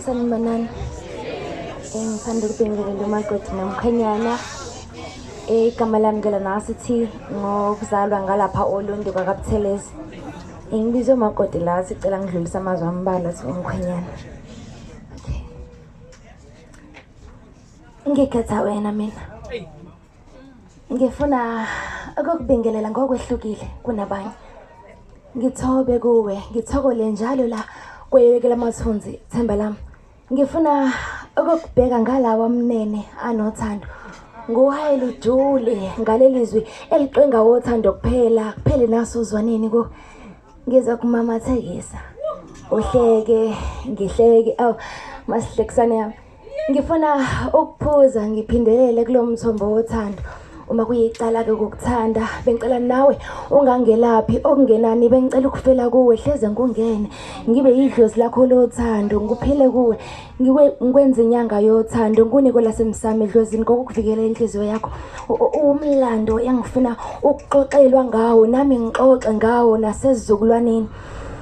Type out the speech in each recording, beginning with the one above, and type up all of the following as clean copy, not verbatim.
Sanibonani. Ngithanda ukubingelela umakoti nomkhwenyana. Igama lami ngeLanasithi ngokuzalwa ngalapha Olundi kwaKaButhelezi. Ngibizwe umakoti la sicela ngidlulise amazwi ambalwa umkhwenyana. Okay. Ngikhetha wena mina. Ngifuna ukukubingelela ngokwehlukile kunabanye. Ngithobe kuwe, ngithokole njalo la kweyekela amathunzi themba lami. Ngifuna ukukubheka ngalawa mnene anothando. Nguhayela ujule ngalelizwi eliqenga wothando kuphela naso uzwaneni ku. Ngiza kumamathekisa. Uhleke, ngihleke. Masihlekisane yami. Ngifuna ukuphuza ngiphindelele kulomthombo wothando. Uma kuyicala ke ukukuthanda bengicela nawe ungangelaphi okungenani bengicela ukufela kuwe hleze ngungene ngibe idlozi lakho lothando ngikuphile kuwe ngikwenza inyanga yothando ngunike lasemsamo edlozini kokuvikela inhliziyo yakho umlando yangifuna ukuxoxelwa ngawo nami ngixoxe ngawo nasezizukulwaneni.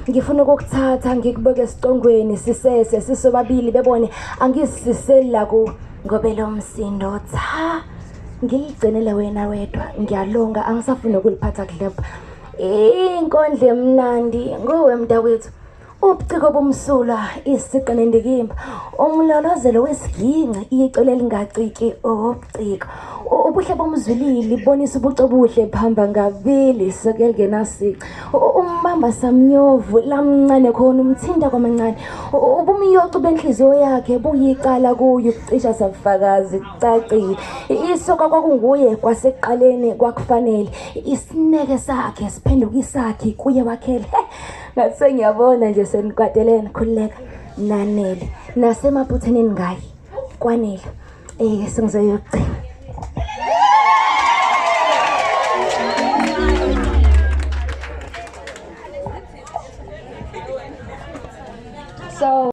Ngifuna ukukuthatha ngikubeke esicongweni sisese sisobabili bebone angisiseli la ku ngobe lo msindo cha ngigcinele wena wedwa ngiyalonga angisafuni ukuliphatha kudleba inkondle emnandi nguwe mntakwethu ubuciko bomsula isiqe nendikimba umlolozelo wesiginci icele elingaciki obuciko ubuhle bomzwilili bonisa ubuco buhle phamba ngabili sekelgenasici umbamba samnyovu lamncane khona umthinta kwamancane ubumyoco benhliziyo yakhe buyicala kuyo ucisha safakazi cacile isoka kwakunguye kwasekuqaleni kwakufanele isineke sakhe siphenduka isakhe kuye wakhele ngase ngiyabona nje senikwatelene khuleka nanele nasemaphutheneni ngayi kwanele sengizoyogcina. So